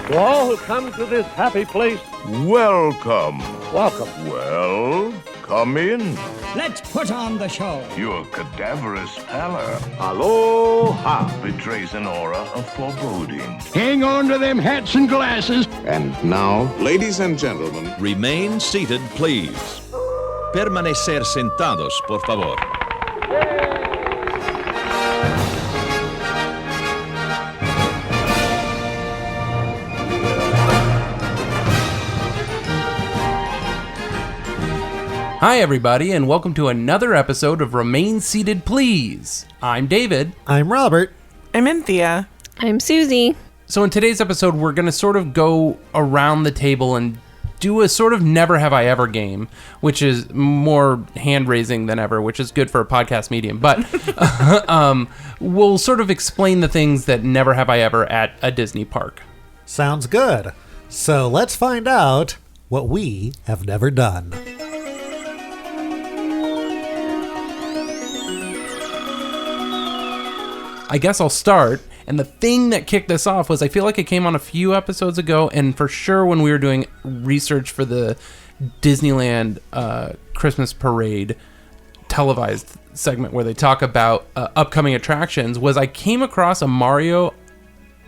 To all who come to this happy place, welcome. Welcome. Well, come in. Let's put on the show. Your cadaverous pallor aloha, betrays an aura of foreboding. Hang on to them hats and glasses. And now, ladies and gentlemen, remain seated, please. Permanecer sentados, por favor. Hi, everybody, and welcome to another episode of Remain Seated, Please. I'm David. I'm Robert. I'm Anthea. I'm Susie. So in today's episode, we're going to sort of go around the table and do a sort of never have I ever game, which is more hand-raising than ever, which is good for a podcast medium. But we'll sort of explain the things that never have I ever at a Disney park. Sounds good. So let's find out what we have never done. I guess I'll start, and the thing that kicked this off was I feel like it came on a few episodes ago, and for sure when we were doing research for the Disneyland Christmas Parade televised segment where they talk about upcoming attractions, was I came across a Mario...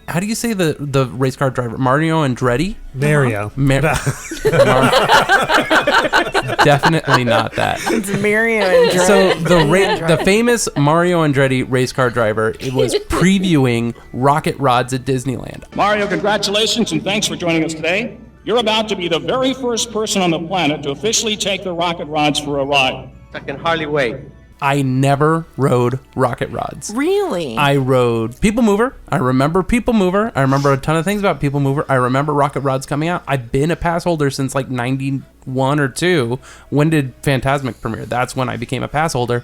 How do you say the race car driver? Mario Andretti? Mario. Definitely not that. It's Mario Andretti. So the famous Mario Andretti race car driver, it was previewing Rocket Rods at Disneyland. Mario, congratulations and thanks for joining us today. You're about to be the very first person on the planet to officially take the Rocket Rods for a ride. I can hardly wait. I never rode Rocket Rods. Really? I rode People Mover. I remember People Mover. I remember a ton of things about People Mover. I remember Rocket Rods coming out. I've been a pass holder since like 91 or 2. When did Fantasmic premiere? That's when I became a pass holder.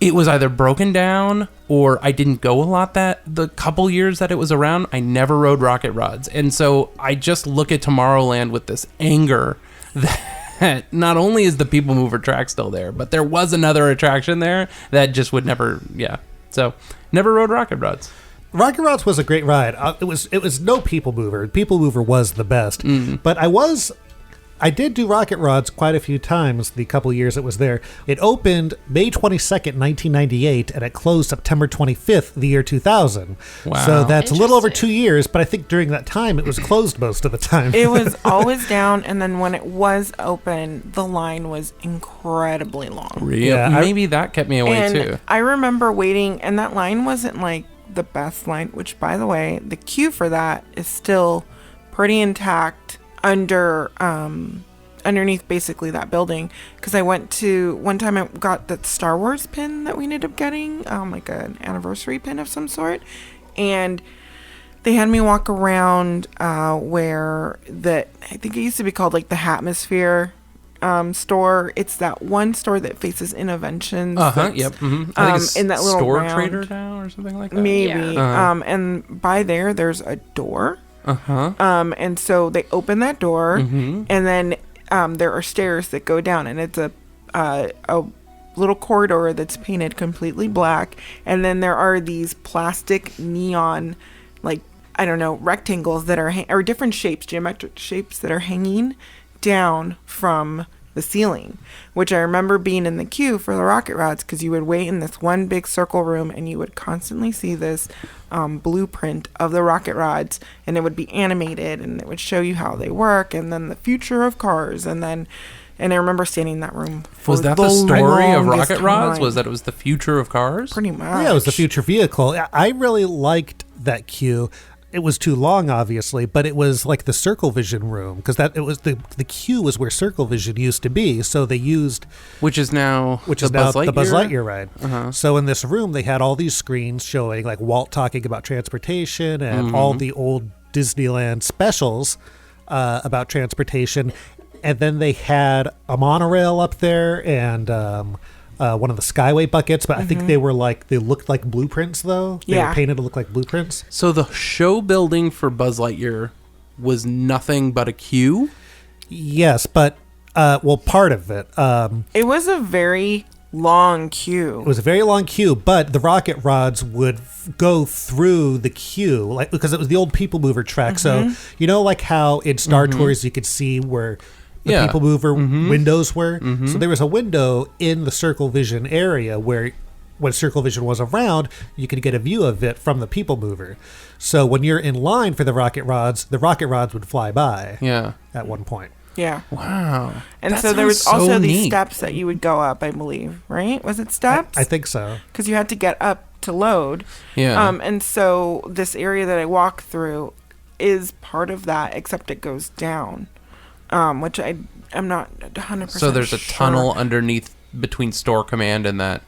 It was either broken down or I didn't go a lot the couple years that it was around. I never rode Rocket Rods. And so I just look at Tomorrowland with this anger that not only is the People Mover track still there, but there was another attraction there that just would never, So, never rode Rocket Rods. Rocket Rods was a great ride. It was no People Mover. People Mover was the best. But I did do Rocket Rods quite a few times the couple years it was there. It opened May 22nd, 1998, and it closed September 25th, the year 2000. Wow. So that's a little over 2 years, but I think during that time it was closed most of the time. It was always down, and then when it was open, the line was incredibly long. Really? Yeah, Maybe that kept me away too. I remember waiting, and that line wasn't like the best line, which, by the way, the queue for that is still pretty intact underneath basically that building, because I went to one time I got that Star Wars pin that we ended up getting, like an anniversary pin of some sort, and they had me walk around where I think it used to be called like the Hatmosphere store. It's that one store that faces Innoventions. Yep. Mm-hmm. I think it's in that little Store round, Trader now or something like that. Maybe. Yeah. And by there's a door. And so they open that door, and then there are stairs that go down, and it's a little corridor that's painted completely black, and then there are these plastic neon, like, I don't know, rectangles that are or different shapes, geometric shapes that are hanging down from the ceiling, which I remember being in the queue for the Rocket Rods, because you would wait in this one big circle room and you would constantly see this blueprint of the Rocket Rods, and it would be animated and it would show you how they work and then the future of cars, and I remember standing in that room for Was that the story of Rocket time. Rods? Was that it was the future of cars? Pretty much. Yeah, it was the future vehicle. I really liked that queue. It was too long, obviously, but it was like the Circle Vision room, because it was the queue was where Circle Vision used to be. So they used, which is now the Buzz Lightyear ride. So in this room, they had all these screens showing like Walt talking about transportation and all the old Disneyland specials about transportation, and then they had a monorail up there and one of the Skyway buckets, but I think they looked like blueprints, though. They were painted to look like blueprints. So the show building for Buzz Lightyear was nothing but a queue? Yes, but, part of it. It was a very long queue. It was a very long queue, but the rocket rods would go through the queue, like because it was the old People Mover track. So you know, like how in Star Tours you could see where the People Mover windows were. So there was a window in the Circle Vision area where, when Circle Vision was around, you could get a view of it from the People Mover. So when you're in line for the rocket rods would fly by. Yeah. At one point. Yeah. Wow. And That so there was sounds so also these neat. steps that you would go up, I believe, right? Was it steps? I think so. Because you had to get up to load. Yeah. And so this area that I walk through is part of that, except it goes down, which I'm not 100% So there's a sure. tunnel underneath between Store Command and that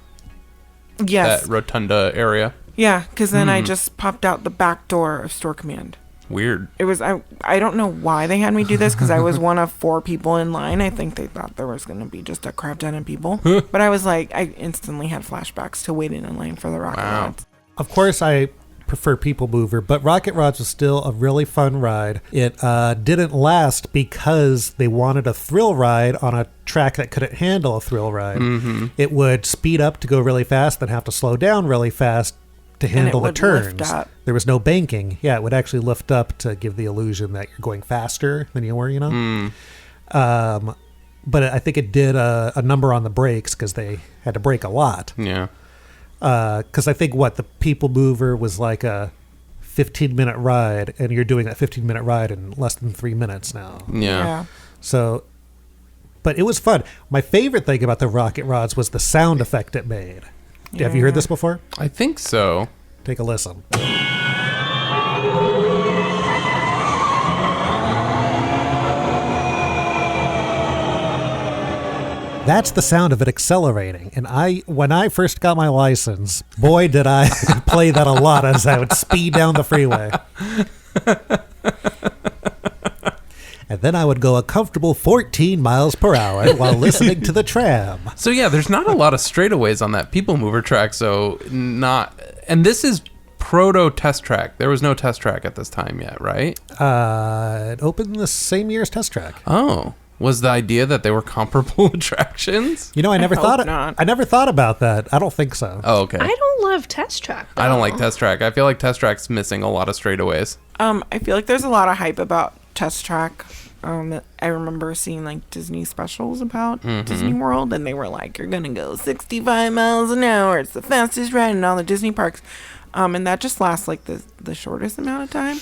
Yes. rotunda area. Yeah, because then I just popped out the back door of Store Command. Weird. It was I don't know why they had me do this because I was one of 4 people in line. I think they thought there was going to be just a crap ton of people. But I was like, I instantly had flashbacks to waiting in line for the rocket rods. Of course, I prefer People Mover, but Rocket Rods was still a really fun ride. It didn't last because they wanted a thrill ride on a track that couldn't handle a thrill ride. It would speed up to go really fast, then have to slow down really fast to handle the would turns. lift up. There was no banking. Yeah, it would actually lift up to give the illusion that you're going faster than you were, you know? But I think it did a number on the brakes because they had to brake a lot. Yeah. Because I think the People Mover was like a 15-minute ride, and you're doing that 15-minute ride in less than 3 minutes now. Yeah. So, but it was fun. My favorite thing about the Rocket Rods was the sound effect it made. Have you heard this before? I think so. Take a listen. That's the sound of it accelerating. And when I first got my license, boy, did I play that a lot as I would speed down the freeway. And then I would go a comfortable 14 miles per hour while listening to the tram. So yeah, there's not a lot of straightaways on that People Mover track. So and this is proto test track. There was no test track at this time yet, right? It opened the same year as Test Track. Oh. Was the idea that they were comparable attractions? You know, I never hope not. I never thought about that. I don't think so. Oh, okay. I don't love Test Track, though. I don't like Test Track. I feel like Test Track's missing a lot of straightaways. I feel like there's a lot of hype about Test Track. I remember seeing like Disney specials about Disney World, and they were like, "You're gonna go 65 miles an hour. It's the fastest ride in all the Disney parks," and that just lasts like the shortest amount of time.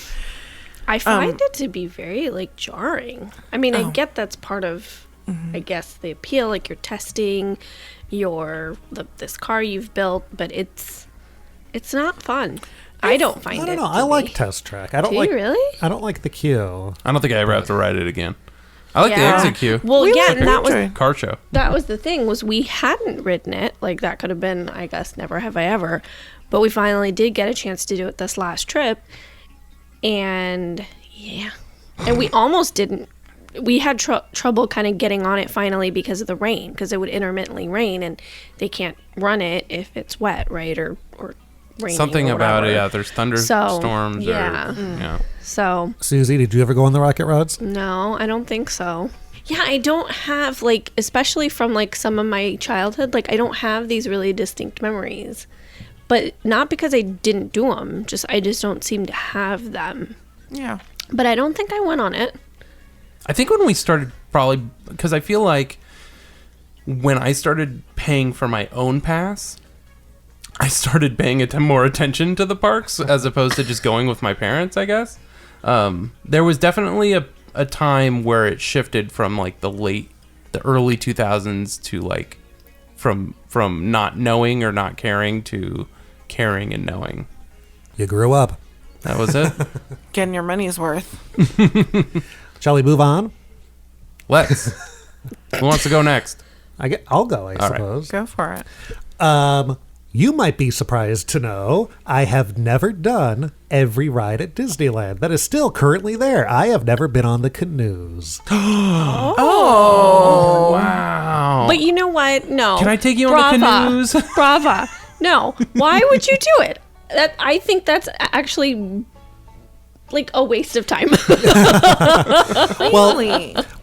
I find it to be very like jarring. I mean, I get that's part of, I guess, the appeal. Like you're testing this car you've built, but it's not fun. I don't find it. I don't know. to I like be. Test Track. I don't Do like. you really? I don't like the queue. I don't think I ever have to ride it again. I like the Yeah. exit queue. Well, We yeah, like and that was it. Car show. that was the thing, was we hadn't ridden it. Like that could have been, I guess, never have I ever. But we finally did get a chance to do it this last trip. And yeah. And we almost didn't. We had trouble kind of getting on it finally because of the rain, because it would intermittently rain and they can't run it if it's wet, right? Or raining Something or about it, whatever. yeah. There's thunderstorms. yeah. Yeah. So Susie, did you ever go on the Rocket Rods? no, I don't think so. Yeah, I don't have, like, especially from, like, some of my childhood, like, I don't have these really distinct memories. But not because I didn't do them, I just don't seem to have them. Yeah. But I don't think I went on it. I think when we started, probably, because I feel like when I started paying for my own pass, I started paying more attention to the parks as opposed to just going with my parents, I guess. There was definitely a time where it shifted from like the early 2000s to like from not knowing or not caring to caring and knowing. You grew up. That was it. Getting your money's worth. Shall we move on? Let's. Who wants to go next? I'll go, I All right. suppose. Go for it. You might be surprised to know I have never done every ride at Disneyland that is still currently there. I have never been on the canoes. Wow. But you know what? No. Can I take you on the canoes? Brava. No. Why would you do it? I think that's actually like a waste of time.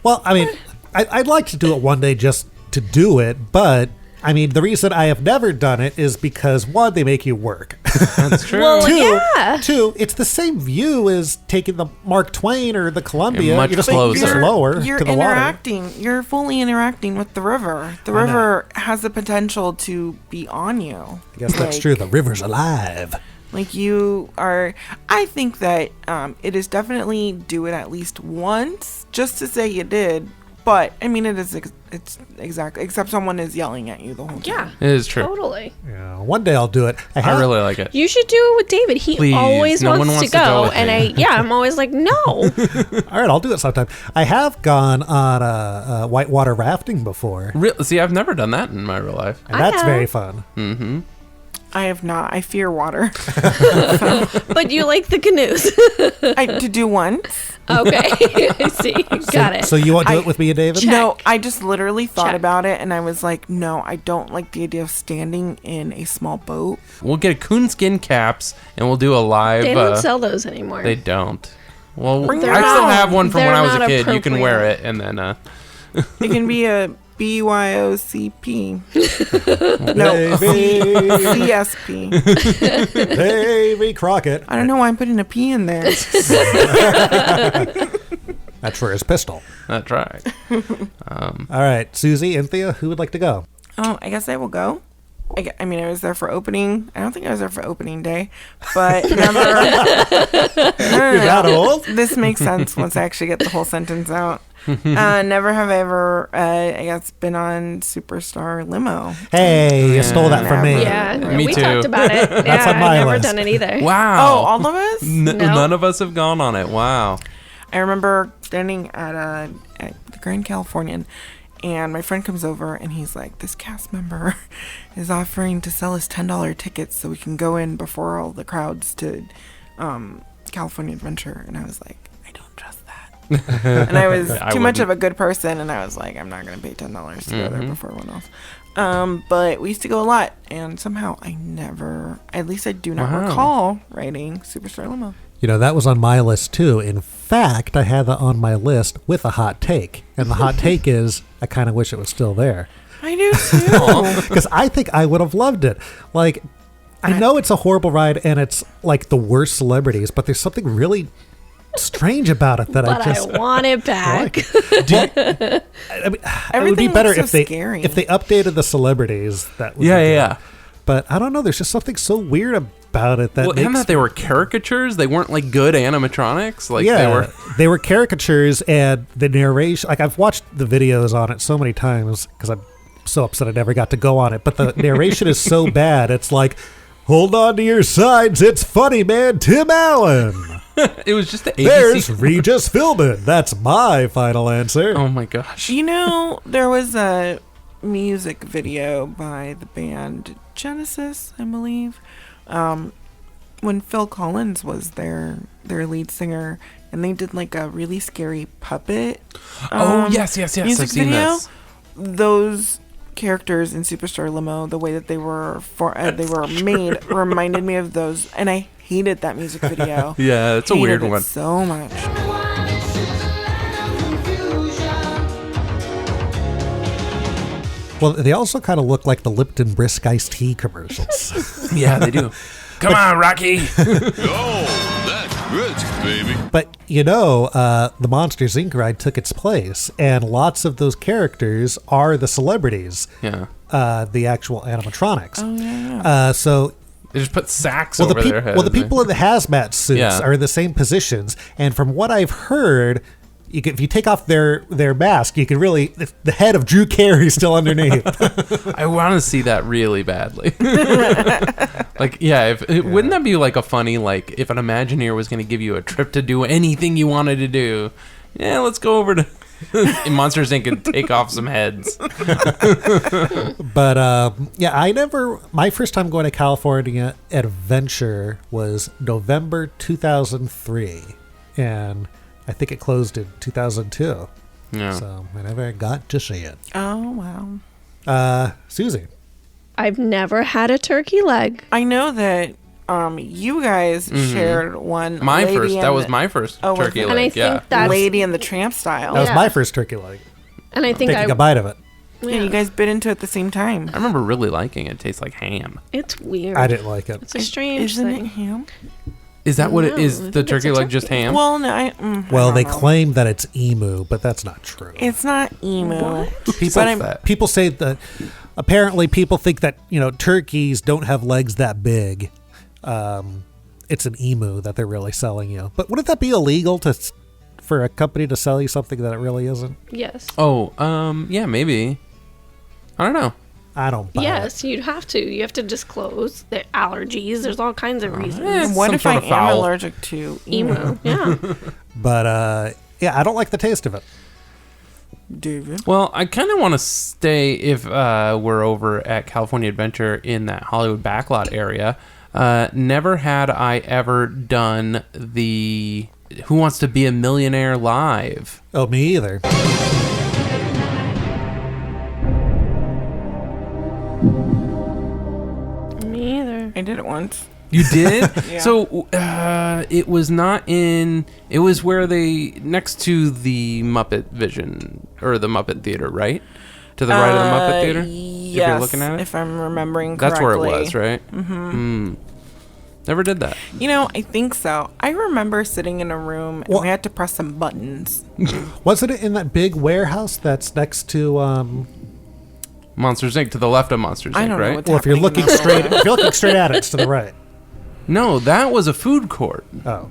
Well, I mean, I'd like to do it one day just to do it, but I mean, the reason I have never done it is because, one, they make you work. That's true. Well, Two, it's the same view as taking the Mark Twain or the Columbia. much You're just closer. lower You're to the water. interacting. You're fully interacting with the river. The river has the potential to be on you. I guess that's true. The river's alive. Like you are. I think that it is definitely do it at least once just to say you did. But I mean, it's exactly, except someone is yelling at you the whole time. Yeah. It is true. Totally. Yeah, one day I'll do it. I really like it. You should do it with David. He Please, always no one wants wants to to go go. with And me. I'm always like, no. All right, I'll do it sometime. I have gone on whitewater rafting before, See, I've never done that in my real life. and that's have. very fun. Mm-hmm. I have not. I fear water. But you like the canoes. To do once. Okay. I see. Got it. So you won't do it with me and David? No, I just literally thought Check. about it and I was like, no, I don't like the idea of standing in a small boat. We'll get coonskin caps and we'll do a live. They don't sell those anymore. They don't. Well, I Bring still them out. have one from when I was a They're kid. not You can wear appropriate. it, and then It can be a BYOCP. Davy, CSP. Davy Crockett. I don't know why I'm putting a P in there. That's for his pistol. that's right. All right, Susie and Thea, who would like to go? Oh, I guess I will go. I mean, I was there for opening. I don't think I was there for opening day, but remember. You're that old? This makes sense once I actually get the whole sentence out. Never have I ever, I guess, been on Superstar Limo. Hey, you stole that from me. yeah. Me we too. talked about it. That's yeah, on my I've never list. done it either. Wow. Oh, all of us? None of us have gone on it. Wow. I remember standing at the Grand Californian, and my friend comes over, and he's like, this cast member is offering to sell us $10 tickets so we can go in before all the crowds to California Adventure. And I was like, I don't trust that. And I was I too much wouldn't. of a good person, and I was like, I'm not going to pay $10 to go there before everyone else. But we used to go a lot, and somehow at least I do not Wow. recall riding Superstar Limo. You know, that was on my list too. In fact, I had that on my list with a hot take. And the hot take is, I kind of wish it was still there. I do too. Because I think I would have loved it. Like, I know it's a horrible ride and it's like the worst celebrities, but there's something really strange about it that But I just I want it back. I mean, it would be Everything better looks if so they scary. updated the celebrities. That would be good. Yeah. But I don't know. There's just something so weird about it that Well, and makes that they were caricatures. They weren't like good animatronics. Like they were caricatures, and the narration. Like, I've watched the videos on it so many times because I'm so upset I never got to go on it. But the narration is so bad. It's like, hold on to your sides. It's funny, man. Tim Allen. It was just the ABC. There's Regis Philbin. That's my final answer. Oh my gosh. You know, there was a music video by the band Genesis, I believe, when Phil Collins was their lead singer, and they did like a really scary puppet. Yes. Music I've seen video. this. Those characters in Superstar Limo, the way that they were made, reminded me of those, and I hated that music video. Yeah, it's a Hated weird it one. so much. Well, they also kind of look like the Lipton Brisk iced tea commercials. Yeah, they do. Come on, Rocky. Oh, that's good, baby. But, you know, the Monsters, Inc. ride took its place, and lots of those characters are the celebrities, Yeah. the actual animatronics. Oh yeah. So, They just put sacks well, over their heads. the people in the hazmat suits Yeah. are in the same positions, and from what I've heard, if you take off their mask, you can really, the head of Drew Carey's still underneath. I want to see that really badly. Like, yeah, wouldn't that be like a funny, like, if an Imagineer was going to give you a trip to do anything you wanted to do? Yeah, let's go over to Monsters Inc. and take off some heads. But yeah, my first time going to California Adventure was November 2003, and I think it closed in 2002. Yeah. So I never got to see it. Oh wow. Susie. I've never had a turkey leg. I know that you guys shared one. My Lady first. and That was the- my first Oh, was turkey it? leg. And I yeah. think that's Lady and the Tramp style. That was Yeah. my first turkey leg. and I think Taking a bite of it. Yeah, you guys bit into it at the same time. I remember really liking it. It tastes like ham. It's weird. I didn't like it. It's a strange Isn't thing. it ham? Is that what it No, I is? think The it's turkey a like just turkey. ham? Well, no, I Well, don't they know. claim that it's emu, but that's not true. It's not emu. People, people say that apparently people think that, turkeys don't have legs that big. It's an emu that they're really selling you. But wouldn't that be illegal for a company to sell you something that it really isn't? Yes. Oh, yeah, maybe. I don't know. I don't buy Yes, you'd have to. You have to disclose their allergies. There's all kinds of reasons. It's What some if I sort of am foul. allergic to Emu. Yeah. it. But, yeah, I don't like the taste of it. David? Well, I kind of want to stay if we're over at California Adventure in that Hollywood backlot area. Never had I ever done the Who Wants to Be a Millionaire live. Oh, me either. Me either. I did it once. You did? Yeah. So it was not in. It was where next to the Muppet Vision or the Muppet Theater, right? To the right of the Muppet Theater. Yes, if you're looking at it, if I'm remembering that's correctly. where it was, right? Mm-hmm. Never did that. I think so. I remember sitting in a room and we had to press some buttons. Wasn't it in that big warehouse that's next to Monsters Inc. to the left of Monsters I Inc. don't know Right? what's Well, if you're happening in looking that straight, building. if you're looking straight at it, it's to the right. No, that was a food court. Oh,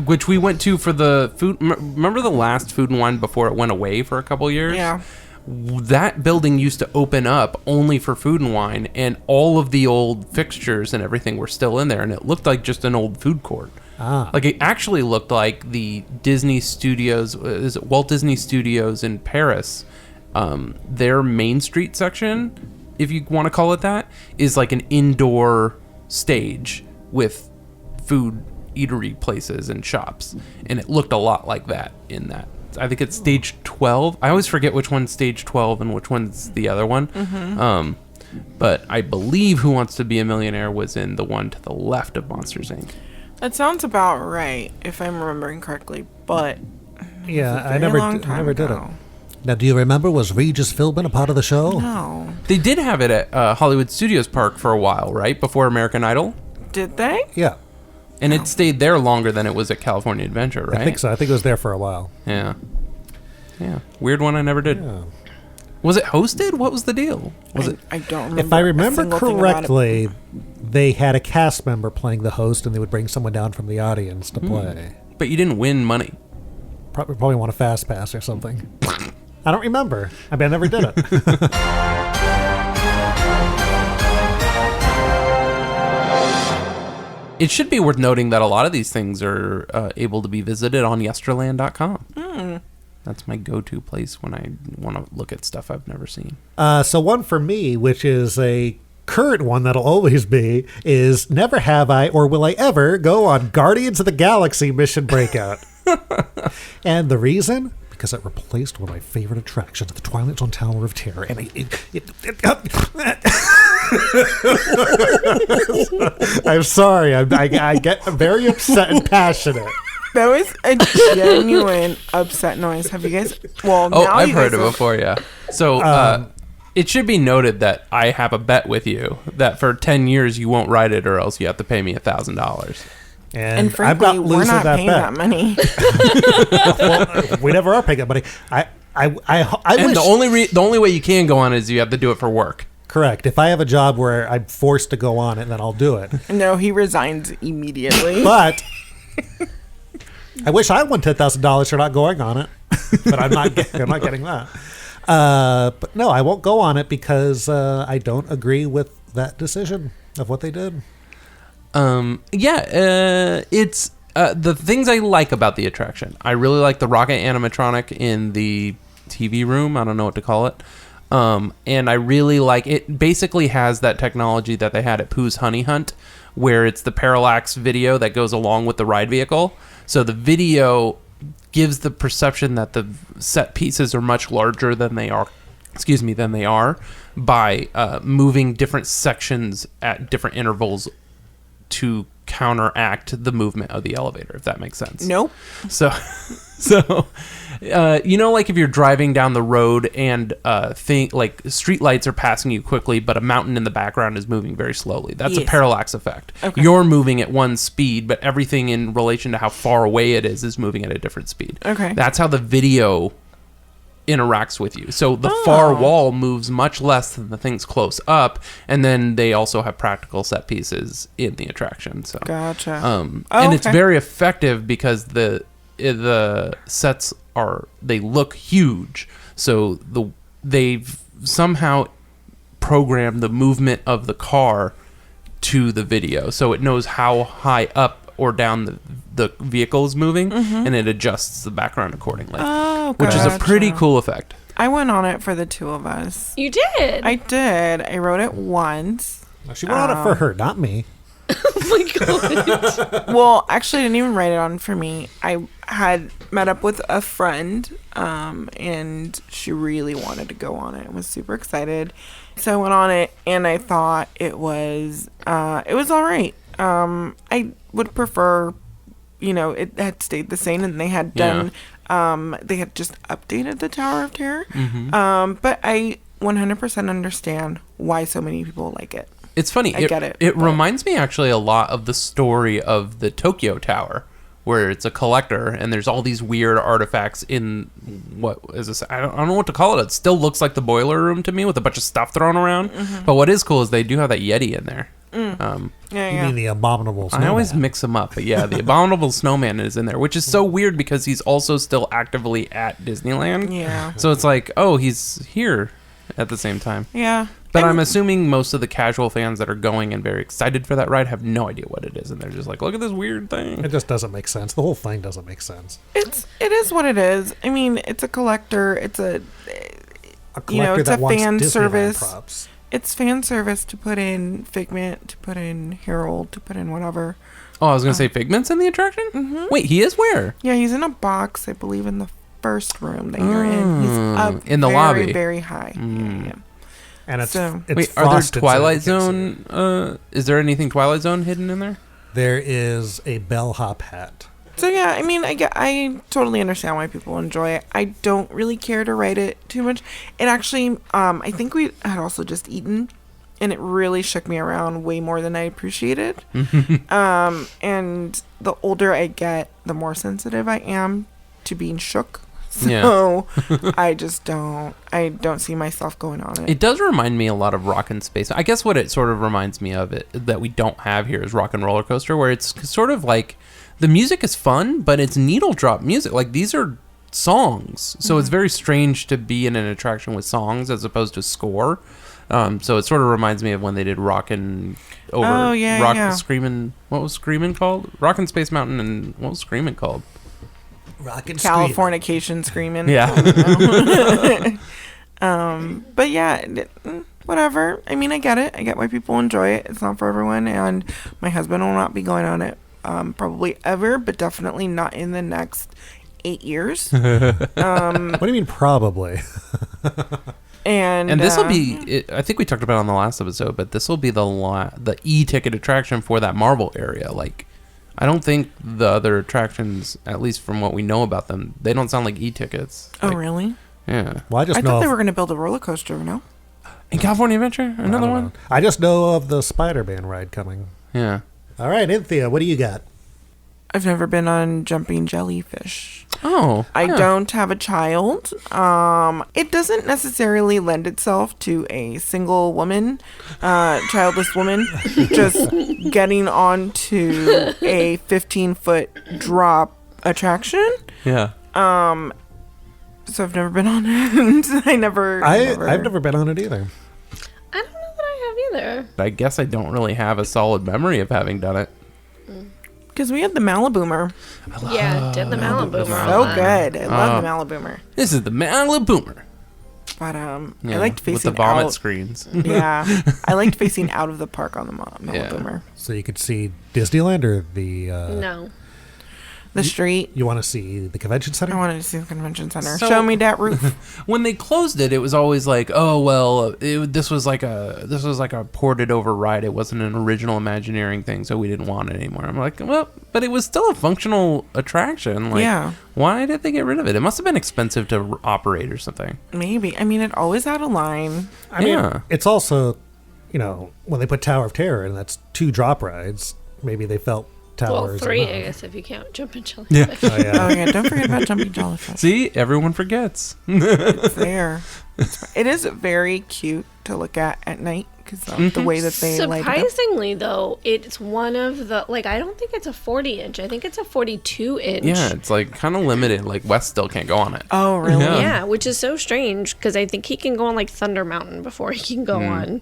Which we went to for the food. Remember the last Food and Wine before it went away for a couple years? Yeah. That building used to open up only for Food and Wine, and all of the old fixtures and everything were still in there, and it looked like just an old food court. Like it actually looked like the Disney Studios, is it Walt Disney Studios in Paris? Their Main Street section, if you want to call it that, is like an indoor stage with food eatery places and shops, and it looked a lot like that in that. I think it's stage 12. I always forget which one's stage 12 and which one's the other one. Mm-hmm. But I believe Who Wants to Be a Millionaire was in the one to the left of Monsters Inc. That sounds about right, if I'm remembering correctly. But yeah, a I very long time never did it. ago. Now, do you remember, was Regis Philbin a part of the show? No. They did have it at Hollywood Studios Park for a while, right? Before American Idol? Did they? Yeah, And it stayed there longer than it was at California Adventure, right? I think so. I think it was there for a while. Yeah. Yeah. Weird one I never did. Yeah. Was it hosted? What was the deal? Was it? I don't remember. If I a remember single thing about it. correctly, they had a cast member playing the host, and they would bring someone down from the audience to play. But you didn't win money. Probably want a fast pass or something. I don't remember. I mean, I never did it. It should be worth noting that a lot of these things are able to be visited on Yesterland.com. That's my go-to place when I want to look at stuff I've never seen. So one for me, which is a current one that'll always be, is never have I or will I ever go on Guardians of the Galaxy Mission Breakout. And the reason? Because it replaced one of my favorite attractions, the Twilight Zone Tower of Terror. And I'm sorry. I get very upset and passionate. That was a genuine upset noise. Have you guys? Well, Oh, now I've you heard guys it have- before, yeah. So it should be noted that I have a bet with you that for 10 years you won't ride it or else you have to pay me $1,000. And And frankly, I'm not we're losing not that paying bet. that money. Well, we never are paying that money. I And wish, the only way you can go on is you have to do it for work. correct. If I have a job where I'm forced to go on it, then I'll do it. No, he resigns immediately. But I wish I won $10,000 for not going on it. But I'm not getting that. But no, I won't go on it because I don't agree with that decision of what they did. It's the things I like about the attraction. I really like the rocket animatronic in the TV room. I don't know what to call it. And I really like it. Basically has that technology that they had at Pooh's Honey Hunt, where it's the parallax video that goes along with the ride vehicle. So the video gives the perception that the set pieces are much larger than they are. Than they are by moving different sections at different intervals to counteract the movement of the elevator, if that makes sense. Nope. So You know, like if you're driving down the road and like street lights are passing you quickly, but a mountain in the background is moving very slowly. That's a parallax effect. Okay. You're moving at one speed, but everything in relation to how far away it is moving at a different speed. Okay. That's how the video interacts with you. So the far wall moves much less than the things close up, and then they also have practical set pieces in the attraction. So gotcha. And it's very effective because the sets they look huge. So they've somehow programmed the movement of the car to the video, so it knows how high up or down the vehicle is moving, and it adjusts the background accordingly. Which is a pretty cool effect. I went on it for the two of us. You did? I did. I rode it once. She went on it for her, not me. Oh my god. Well, actually, I didn't even write it on for me. I had met up with a friend, and she really wanted to go on it. I was super excited. So I went on it, and I thought it was all right. I would prefer, it had stayed the same, and they had done, they had just updated the Tower of Terror. But I 100% understand why so many people like it. It's funny. I get it. It reminds me actually a lot of the story of the Tokyo Tower, where it's a collector and there's all these weird artifacts in what is this? I don't know what to call it. It still looks like the boiler room to me with a bunch of stuff thrown around. But what is cool is they do have that Yeti in there. You mean the abominable snowman? I always mix them up, but yeah, the abominable snowman is in there, which is so weird because he's also still actively at Disneyland. Yeah. So it's like, oh, he's here at the same time. Yeah. But I'm assuming most of the casual fans that are going and very excited for that ride have no idea what it is, and they're just like, look at this weird thing. It just doesn't make sense. The whole thing doesn't make sense. It is what it is. I mean, it's a collector. It's a collector it's that a wants fan Disneyland service. props. It's fan service to put in Figment, to put in Harold, to put in whatever. Oh, I was going to say Figment's in the attraction? Wait, he is where? Yeah, he's in a box, I believe, in the first room that you're in. He's up in the very, lobby. very high. Yeah. And it's wait, are there Twilight Zone? Is there anything Twilight Zone hidden in there? There is a bellhop hat. So yeah, I mean, I totally understand why people enjoy it. I don't really care to rate it too much. It actually, I think we had also just eaten, and it really shook me around way more than I appreciated. And the older I get, the more sensitive I am to being shook. So I don't see myself going on it. It does remind me a lot of Rockin' Space. I guess what it sort of reminds me of it that we don't have here is Rock and Roller Coaster, where it's sort of like the music is fun, but it's needle drop music. Like these are songs. So it's very strange to be in an attraction with songs as opposed to score. So it sort of reminds me of when they did Rockin' over Screamin'. What was Screamin' called? Rockin' Space Mountain, and what was Screamin' called? Rockin' Californication Screamin'. Yeah. But yeah, whatever. I mean, I get it. I get why people enjoy it. It's not for everyone, and my husband will not be going on it probably ever, but definitely not in the next 8 years. What do you mean probably? And this will be, I think we talked about it on the last episode, but this will be the e-ticket attraction for that Marvel area. Like, I don't think the other attractions, at least from what we know about them, they don't sound like e-tickets. Oh, like, really? Yeah. Well, I thought they were going to build a roller coaster, no? In California Adventure? Another one? I just know of the Spider-Man ride coming. Yeah. All right, Anthea, what do you got? I've never been on jumping jellyfish. Oh. I don't have a child. It doesn't necessarily lend itself to a single woman, childless woman, just getting onto a 15-foot drop attraction. Yeah. So I've never been on it. I've never been on it either. I don't know that I have either. I guess I don't really have a solid memory of having done it. Because we had the Maliboomer. Yeah, did the Maliboomer. So good. I love the Maliboomer. This is the Maliboomer. But I liked facing with the vomit out. screens. Yeah, I liked facing out of the park on the Maliboomer. So you could see Disneyland or the... No. the street. You want to see the convention center? I wanted to see the convention center. So- Show me that roof. When they closed it, it was always like, oh well, this was like a ported over ride. It wasn't an original Imagineering thing, so we didn't want it anymore. I'm like, well, but it was still a functional attraction. Like, Yeah. Why did they get rid of it? It must have been expensive to operate or something. Maybe. I mean, it always had a line. I mean, Yeah. it's also, when they put Tower of Terror and that's 2 drop rides, maybe they felt Well, towers. 3, enough. I guess, if you count jumping jellyfish. Yeah. Oh, yeah. Oh, yeah. Don't forget about jumping jellyfish. See, everyone forgets. It's there. It is very cute to look at night because of the way that they light it up. Surprisingly, though, it's one of the, I don't think it's a 40-inch. I think it's a 42-inch. Yeah, it's like kind of limited. Like Wes still can't go on it. Oh, really? Yeah. Yeah, which is so strange because I think he can go on Thunder Mountain before he can go on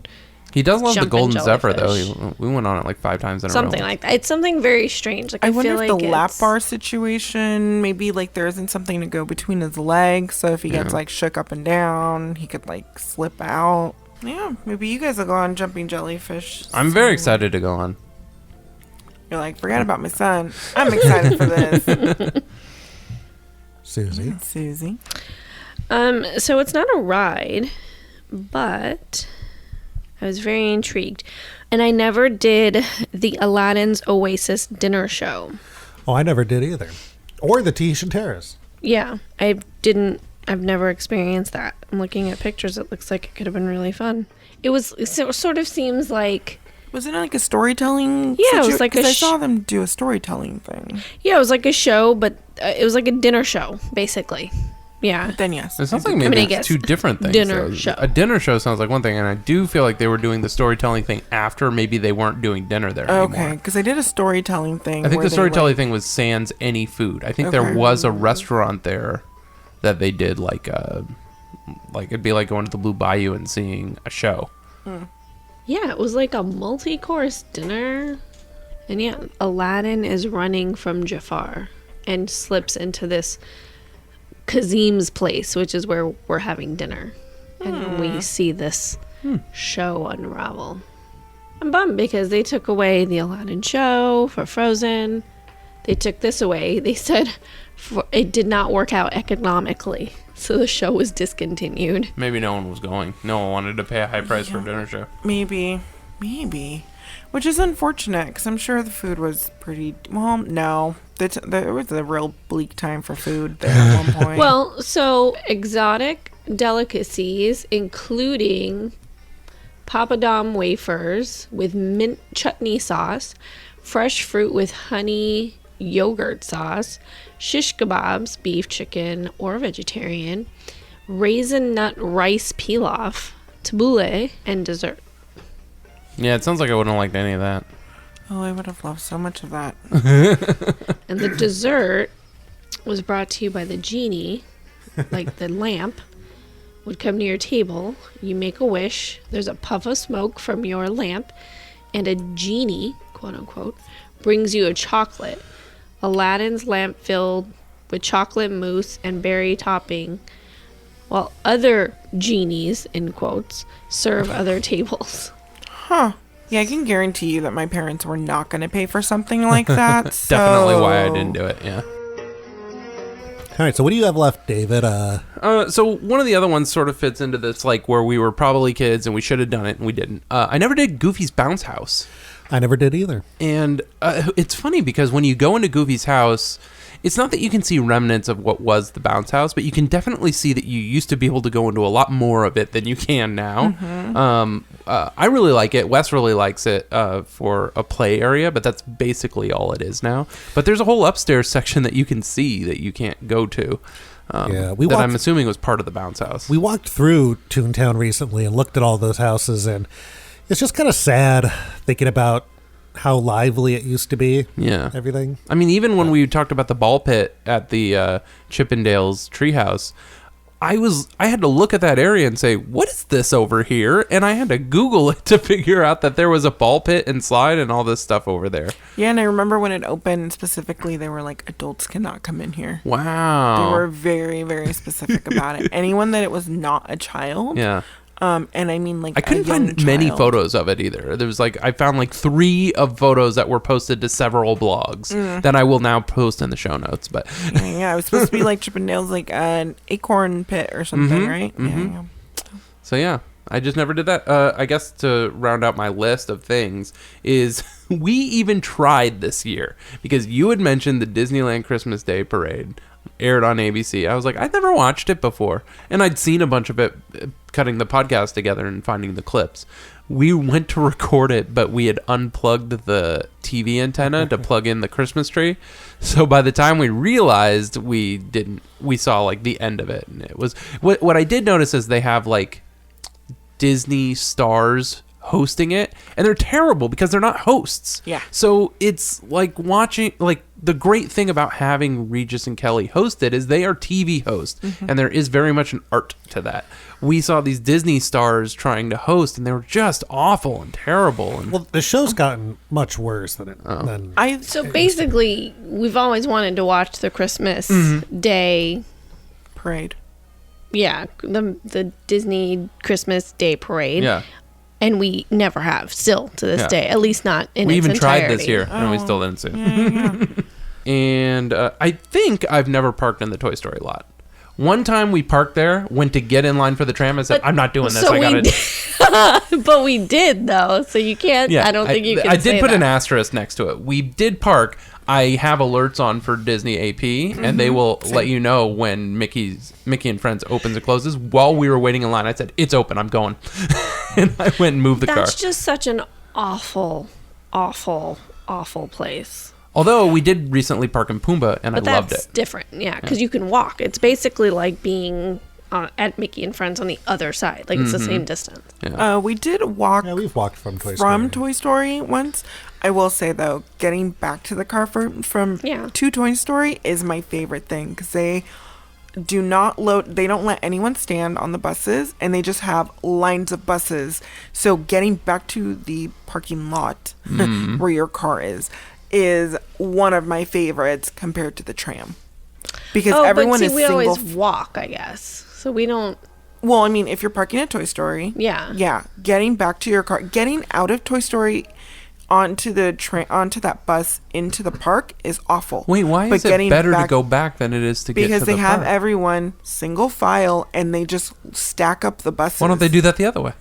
He does love the Jumping Golden Zephyr though. jellyfish. We went on it like 5 times in a row. something like that. It's something very strange. I wonder feel if like the lap it's- bar situation, maybe there isn't something to go between his legs. So if he gets shook up and down, he could slip out. Yeah, maybe you guys will go on jumping jellyfish. I'm very excited to go on. You're like, forget about my son. I'm excited for this. Susie. Susie. So it's not a ride, but I was very intrigued. And I never did the Aladdin's Oasis dinner show. Oh, I never did either. Or the Tahitian Terrace. Yeah, I didn't. I've never experienced that. I'm looking at pictures. It looks like it could have been really fun. It sort of seems like. Was it like a storytelling? Yeah, it was like 'cause a I saw them do a storytelling thing. Yeah, it was like a show, but it was like a dinner show, basically. Yeah. Then yes. It sounds like maybe I it's guess 2 different things. dinner though. show. A dinner show sounds like one thing, and I do feel like they were doing the storytelling thing after maybe they weren't doing dinner there Okay, anymore. because I did a storytelling thing. I think where the storytelling thing was sans any food. I think there Okay. was a restaurant there that they did like it'd be like going to the Blue Bayou and seeing a show. Yeah, it was like a multi-course dinner. And yeah, Aladdin is running from Jafar and slips into this Kazim's place, which is where we're having dinner. And we see this show unravel. I'm bummed because they took away the Aladdin show for Frozen. They took this away. They said it did not work out economically. So the show was discontinued. Maybe no one was going. No one wanted to pay a high price for a dinner show. Maybe. Which is unfortunate because I'm sure the food was pretty. Well, no. There was a real bleak time for food there at one point. Well, so exotic delicacies, including papadum wafers with mint chutney sauce, fresh fruit with honey yogurt sauce, shish kebabs, beef, chicken, or vegetarian, raisin nut rice pilaf, tabbouleh, and dessert. Yeah, it sounds like I wouldn't have liked any of that. Oh, I would have loved so much of that. And the dessert was brought to you by the genie, like the lamp would come to your table. You make a wish. There's a puff of smoke from your lamp, and a genie, quote unquote, brings you a chocolate. Aladdin's lamp filled with chocolate mousse and berry topping, while other genies, in quotes, serve other tables. Huh. Yeah, I can guarantee you that my parents were not going to pay for something like that. Definitely why I didn't do it, yeah. All right, so what do you have left, David? So one of the other ones sort of fits into this, where we were probably kids and we should have done it and we didn't. I never did Goofy's Bounce House. I never did either. And it's funny because when you go into Goofy's house, it's not that you can see remnants of what was the bounce house, but you can definitely see that you used to be able to go into a lot more of it than you can now. Mm-hmm. I really like it. Wes really likes it for a play area, but that's basically all it is now. But there's a whole upstairs section that you can see that you can't go to. I'm assuming was part of the bounce house. We walked through Toontown recently and looked at all those houses, and it's just kind of sad thinking about how lively it used to be. Yeah. Everything. I mean, even when we talked about the ball pit at the Chippendales treehouse, I had to look at that area and say, what is this over here? And I had to Google it to figure out that there was a ball pit and slide and all this stuff over there. Yeah, and I remember when it opened, specifically, they were like, adults cannot come in here. Wow. They were very, very specific about it. Anyone that it was not a child, yeah, And I mean, like, I couldn't find many photos of it either. There was I found 3 of photos that were posted to several blogs that I will now post in the show notes. But yeah, it was supposed to be like Chippendales, like an Acorn pit or something, right? Yeah. So yeah, I just never did that. I guess to round out my list of things is we even tried this year because you had mentioned the Disneyland Christmas Day Parade aired on ABC. I was like, I'd never watched it before. And I'd seen a bunch of it cutting the podcast together and finding the clips. We went to record it, but we had unplugged the TV antenna to plug in the Christmas tree. So by the time we realized we saw the end of it. And it was, what I did notice is they have Disney stars hosting it, and they're terrible because they're not hosts. Yeah. So it's like watching, the great thing about having Regis and Kelly host it is they are TV hosts, and there is very much an art to that. We saw these Disney stars trying to host, and they were just awful and terrible. And well, the show's gotten much worse than it. So basically, we've always wanted to watch the Christmas Day Parade. Yeah, the Disney Christmas Day Parade. Yeah. And we never have, still to this day. At least not in its entirety. We even tried this year, and we still didn't see it. And I think I've never parked in the Toy Story lot. One time we parked there, went to get in line for the tram, and said, I'm not doing this. So I got it. But we did, though, so you can't, I don't think you can I did put that. an asterisk next to it. We did park. I have alerts on for Disney AP, and they will let you know when Mickey and Friends opens and closes. While we were waiting in line, I said, it's open, I'm going. And I went and moved the car. That's just such an awful, awful, awful place. Although we did recently park in Pumbaa, and I loved it. That's different, because you can walk. It's basically like being at Mickey and Friends on the other side. It's the same distance. Yeah. We did walk. Yeah, we've walked from Toy Story once. I will say, though, getting back to the car from to Toy Story is my favorite thing because they do not load. They don't let anyone stand on the buses, and they just have lines of buses. So getting back to the parking lot where your car is one of my favorites compared to the tram because everyone is we single. Always walk, I guess. So we don't. Well, I mean, if you're parking at Toy Story, getting back to your car, getting out of Toy Story onto that bus into the park is awful. Wait, why is it better to go back than it is to get to the park? Because they have everyone single file and they just stack up the buses. Why don't they do that the other way?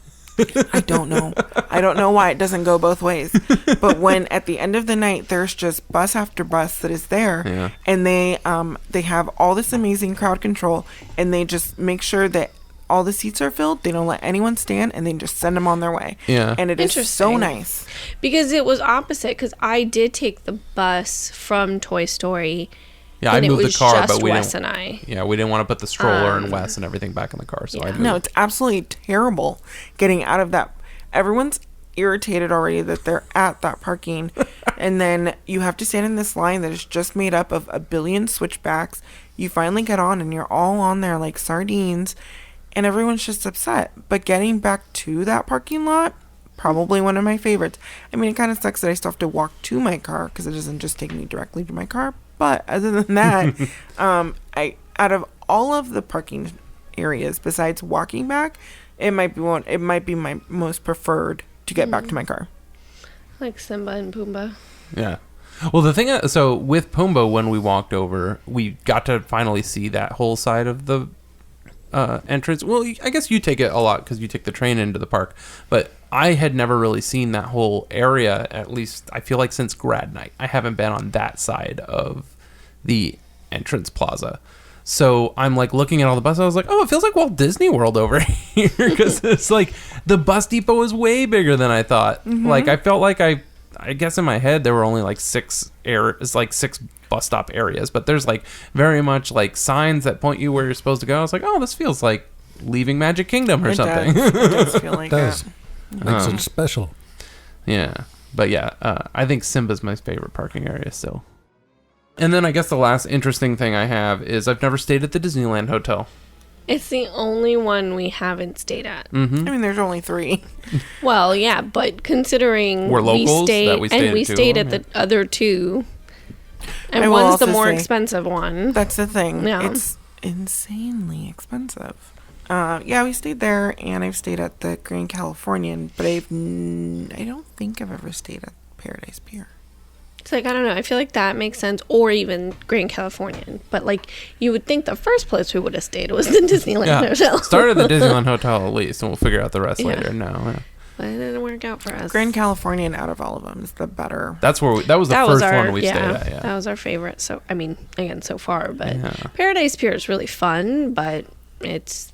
I don't know. I don't know why it doesn't go both ways. But when at the end of the night there's just bus after bus that is there, and they have all this amazing crowd control, and they just make sure that all the seats are filled. They don't let anyone stand, and they just send them on their way. Yeah, and it is so nice. Because it was opposite. Because I did take the bus from Toy Story. Yeah, I moved the car, but we Wes didn't. And I. Yeah, we didn't want to put the stroller and Wes and everything back in the car. So I moved. No, it's absolutely terrible getting out of that. Everyone's irritated already that they're at that parking, and then you have to stand in this line that is just made up of a billion switchbacks. You finally get on, and you're all on there like sardines. And everyone's just upset. But getting back to that parking lot, probably one of my favorites. I mean, it kind of sucks that I still have to walk to my car because it doesn't just take me directly to my car. But other than that, out of all of the parking areas besides walking back, it might be my most preferred to get back to my car. Like Simba and Pumbaa. Yeah. Well, the thing, so with Pumbaa, when we walked over, we got to finally see that whole side of the entrance. Well, I guess you take it a lot because you take the train into the park, but I had never really seen that whole area, at least I feel like since grad night. I haven't been on that side of the entrance plaza. So I'm like looking at all the buses. I was like, oh, it feels like Walt Disney World over here because it's like the bus depot is way bigger than I thought. Like I felt like I guess in my head there were only like six bus stop areas, but there's like very much like signs that point you where you're supposed to go. I was like, oh, this feels like leaving Magic Kingdom or something. It does feel like that. Makes it special. Yeah, but yeah, I think Simba's my favorite parking area still. And then I guess the last interesting thing I have is I've never stayed at the Disneyland Hotel. It's the only one we haven't stayed at. I mean, there's only 3. Well, yeah, but considering we're locals, we stayed at the other 2. And one's the more expensive one. That's the thing. Yeah. It's insanely expensive. Yeah, we stayed there, and I've stayed at the Grand Californian, but I don't think I've ever stayed at Paradise Pier. It's like, I don't know. I feel like that makes sense, or even Grand Californian. But like, you would think the first place we would have stayed was the Disneyland Hotel. Start at the Disneyland Hotel at least, and we'll figure out the rest Yeah. later. No, yeah. But it didn't work out for us. Grand Californian, out of all of them, is the better. That was the first one we stayed at. Yeah. That was our favorite. So, I mean, again, so far. But Yeah. Paradise Pier is really fun, but it's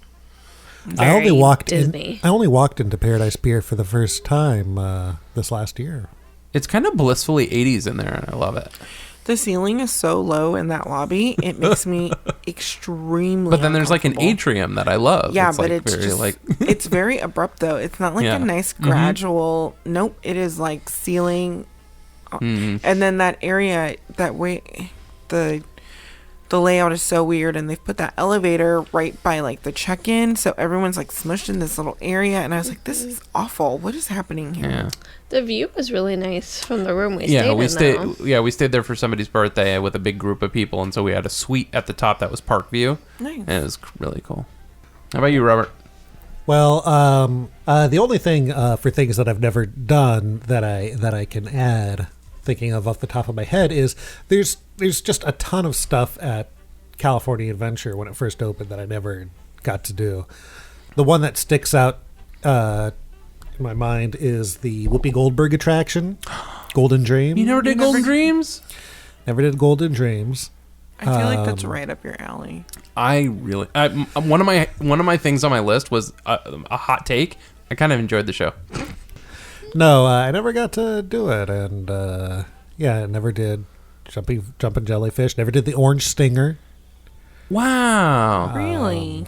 I only walked Disney. I only walked into Paradise Pier for the first time this last year. It's kind of blissfully 80s in there, and I love it. The ceiling is so low in that lobby, it makes me extremely But then there's like an uncomfortable. atrium that I love. Yeah, it's but like it's very just, like it's very abrupt though. It's not like Yeah. a nice gradual. Nope, it is like ceiling, and then that area that way, the layout is so weird, and they've put that elevator right by like the check-in, so everyone's like smushed in this little area, and I was like, this is awful. What is happening here? yeah. The view was really nice from the room we stayed Yeah, we in, stayed. though. Yeah, we stayed there for somebody's birthday with a big group of people, and so we had a suite at the top that was park view, Nice. and it was really cool. How about you, Robert? Well, the only thing for things that I've never done that I can add, thinking of off the top of my head, is there's just a ton of stuff at California Adventure when it first opened that I never got to do. The one that sticks out in my mind is the Whoopi Goldberg attraction, Golden Dream. You never did Golden Dreams? Never did Golden Dreams. I feel like that's right up your alley. One of my things on my list was a hot take. I kind of enjoyed the show. No, I never got to do it, and I never did jumping jellyfish. Never did the orange stinger. Wow. Really?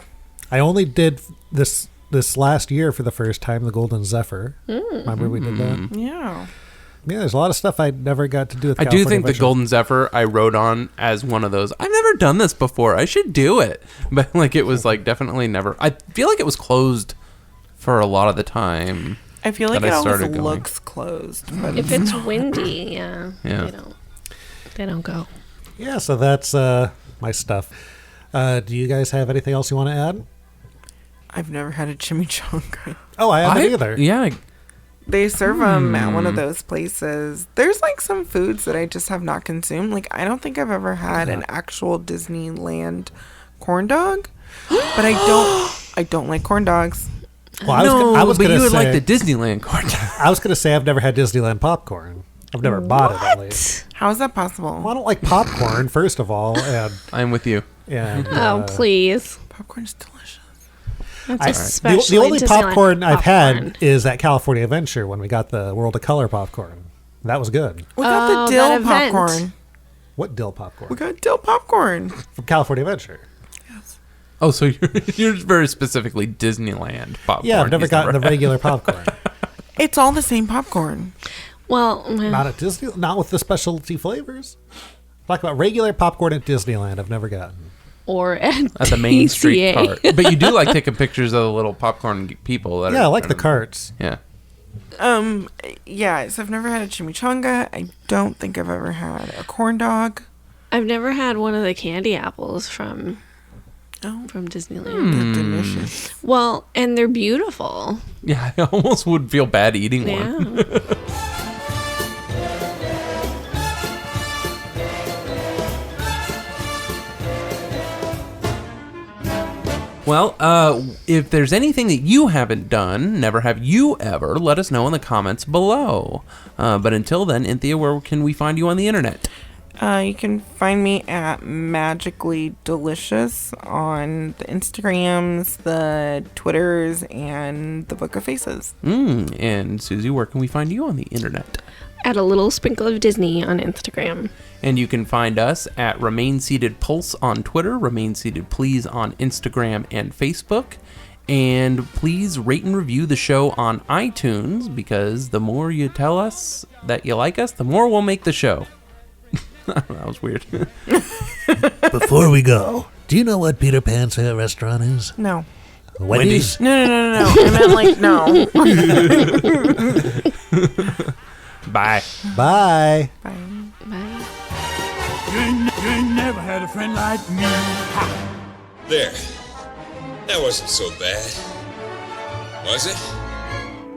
I only did this last year for the first time, the Golden Zephyr. Remember we did that? Yeah. Yeah, there's a lot of stuff I never got to do with I do California think the Adventure. Golden Zephyr I wrote on as one of those. I've never done this before. I should do it, but like it was like definitely never. I feel like it was closed for a lot of the time. I feel like that it I always started going. looks closed. But If it's windy, yeah. Yeah. They don't go. Yeah, so that's my stuff. Do you guys have anything else you want to add? I've never had a chimichanga. Oh, I haven't either. Yeah. They serve them at one of those places. There's like some foods that I just have not consumed. Like I don't think I've ever had an actual Disneyland corn dog, but I don't like corn dogs. Well, I was but gonna you would say, like the Disneyland corn dog. I was going to say I've never had Disneyland popcorn. I've never bought it, at least. How is that possible? Well, I don't like popcorn, first of all, and I'm with you. Oh, please. Popcorn's delicious. That's the especially only Disneyland popcorn I've popcorn. had is at California Adventure when we got the World of Color popcorn. That was good. We got Oh, the dill that event. popcorn. What dill popcorn? We got dill popcorn. From California Adventure. Oh, so you're very specifically Disneyland popcorn. Yeah, I've never gotten the regular popcorn. It's all the same popcorn. Well, Not at Disney, not with the specialty flavors. Talk about regular popcorn at Disneyland. I've never gotten. or at the main street TCA. cart. But you do like taking pictures of the little popcorn people. That Yeah, are, I like the carts. Yeah. Yeah, so I've never had a chimichanga. I don't think I've ever had a corn dog. I've never had one of the candy apples from Disneyland. They're delicious. Well, and they're beautiful. Yeah, I almost would feel bad eating one. Yeah. Well, if there's anything that you haven't done, never have you ever, let us know in the comments below. But until then, Anthea, where can we find you on the internet? You can find me at Magically Delicious on the Instagrams, the Twitters, and the Book of Faces. And Susie, where can we find you on the internet? Add a little sprinkle of Disney on Instagram. And you can find us at Remain Seated Pulse on Twitter, Remain Seated Please on Instagram and Facebook. And please rate and review the show on iTunes, because the more you tell us that you like us, the more we'll make the show. That was weird. Before we go, do you know what Peter Pan's favorite restaurant is? No. Wendy's. No. I meant like no. Bye. Bye. Bye. You ain't never had a friend like me. There. That wasn't so bad. Was it?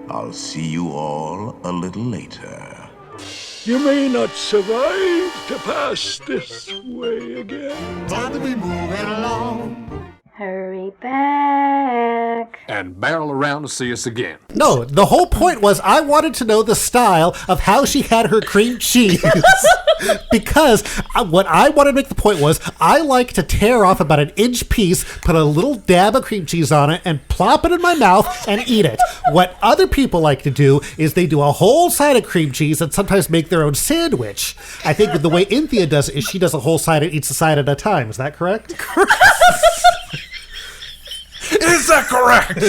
I'll see you all a little later. You may not survive to pass this way again. Time to be moving along. Hurry back. And barrel around to see us again. No, the whole point was I wanted to know the style of how she had her cream cheese. Because what I wanted to make the point was I like to tear off about an inch piece, put a little dab of cream cheese on it, and plop it in my mouth and eat it. What other people like to do is they do a whole side of cream cheese and sometimes make their own sandwich. I think the way Inthea does it is she does a whole side and eats a side at a time. Is that correct? Is that correct?